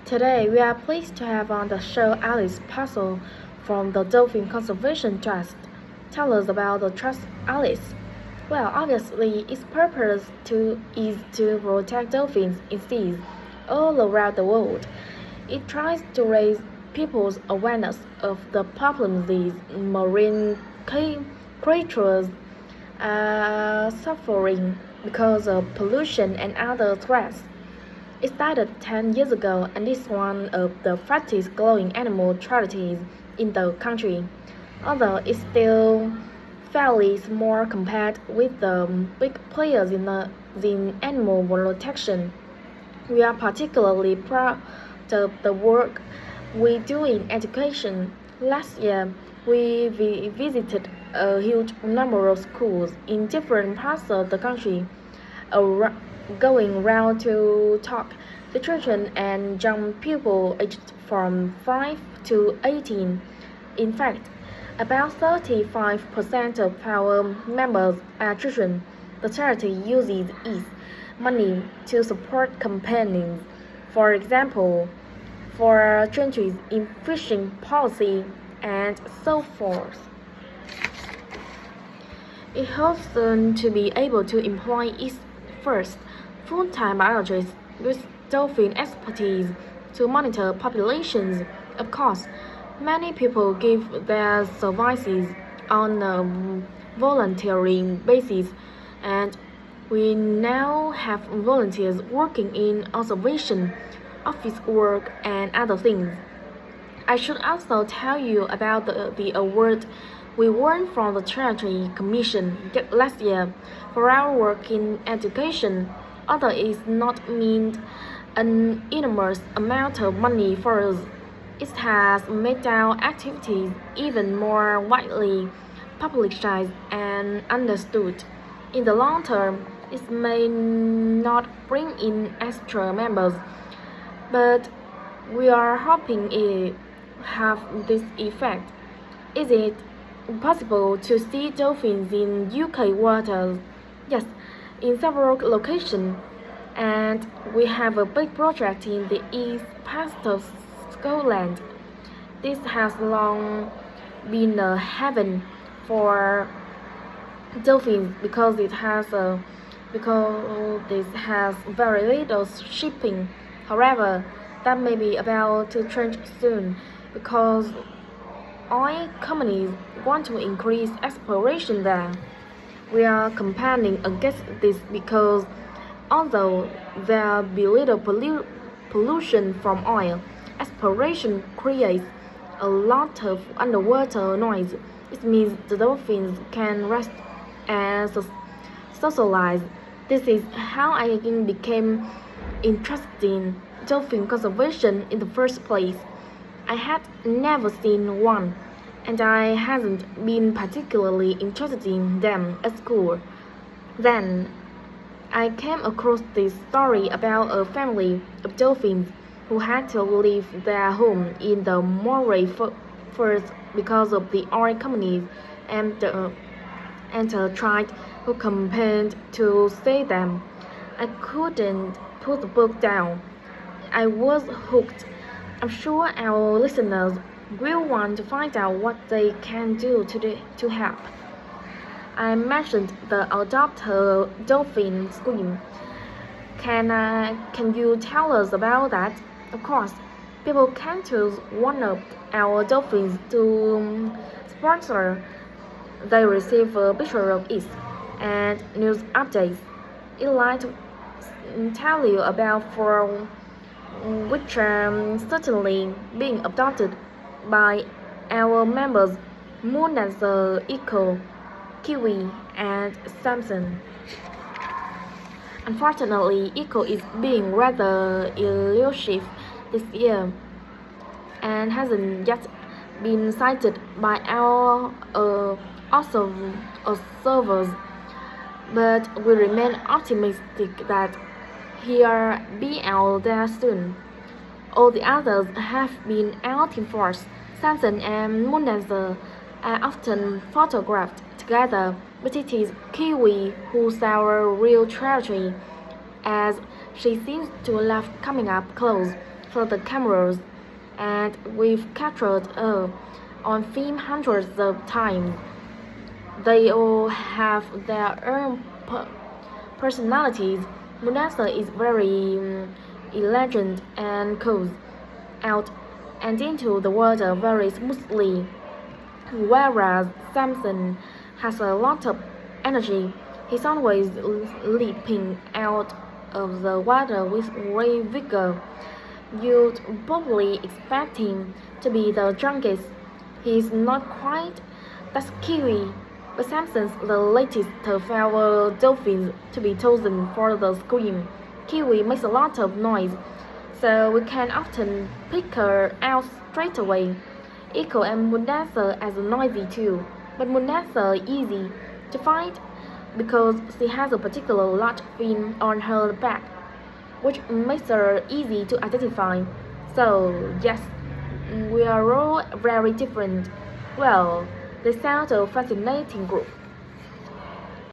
Today, we are pleased to have on the show Alice Puzzle from the Dolphin Conservation Trust. Tell us about the trust, Alice. Well, obviously, its is to protect dolphins in seas all around the world. It tries to raise people's awareness of the problems these marine creatures are suffering because of pollution and other threats. It started 10 years ago and is one of the fastest growing animal charities in the country, although it's still fairly small compared with the big players in animal protection. We are particularly proud of the work we do in education. Last year, we visited a huge number of schools in different parts of the country, going round to talk to children and young people aged from 5 to 18. In fact, about 35% of our members are children. The charity uses its money to support campaigns, for example, for changes in fishing policy and so forth. It hopes soon to be able to employ its first full-time biologists with dolphin expertise to monitor populations. Of course, many people give their services on a voluntary basis, and we now have volunteers working in observation, office work, and other things. I should also tell you about the award we won from the Charity Commission last year for our work in education. Although it not meant an enormous amount of money for us, it has made our activities even more widely publicized and understood. In the long term, it may not bring in extra members, but we are hoping it have this effect. Is it possible to see dolphins in UK waters? Yes, in several locations, and we have a big project in the east part of Scotland. This has long been a heaven for dolphins because this has very little shipping. However, that may be about to change soon because oil companies want to increase exploration there. We are campaigning against this because although there be little pollution from oil, exploration creates a lot of underwater noise. It means the dolphins can rest and socialize. This is how I became interested in dolphin conservation in the first place. I had never seen one, and I hadn't been particularly interested in them at school. Then I came across this story about a family of dolphins who had to leave their home in the Moray first because of the oil companies and the tried who campaigned to save them. I couldn't put the book down. I was hooked. I'm sure our listeners will want to find out what they can do to help. I mentioned the Adopt a Dolphin scheme. Can you tell us about that? Of course, people can choose one of our dolphins to sponsor. They receive a picture of it and news updates. It might tell you about for which are certainly being adopted by our members Moon and the Eco, Kiwi, and Samson. Unfortunately, Eco is being rather elusive this year and hasn't yet been cited by our observers, but we remain optimistic that he'll be out there soon. All the others have been out in force. Samson and Moondancer are often photographed together, but it is Kiwi who's our real treasure, as she seems to love coming up close for the cameras, and we've captured on film hundreds of times. They all have their own personalities. Munasa is very elegant and goes out and into the water very smoothly, whereas Samson has a lot of energy. He's always leaping out of the water with great vigor. You'd probably expect him to be the drunkest. He's not quite. That's Kiwi, but Samson's the latest of our dolphins to be chosen for the scream. Kiwi makes a lot of noise, so we can often pick her out straight away. Echo and Munasa as noisy too, but Munasa easy to find because she has a particular large fin on her back, which makes her easy to identify. So, yes, we are all very different. Well, they sound a fascinating group.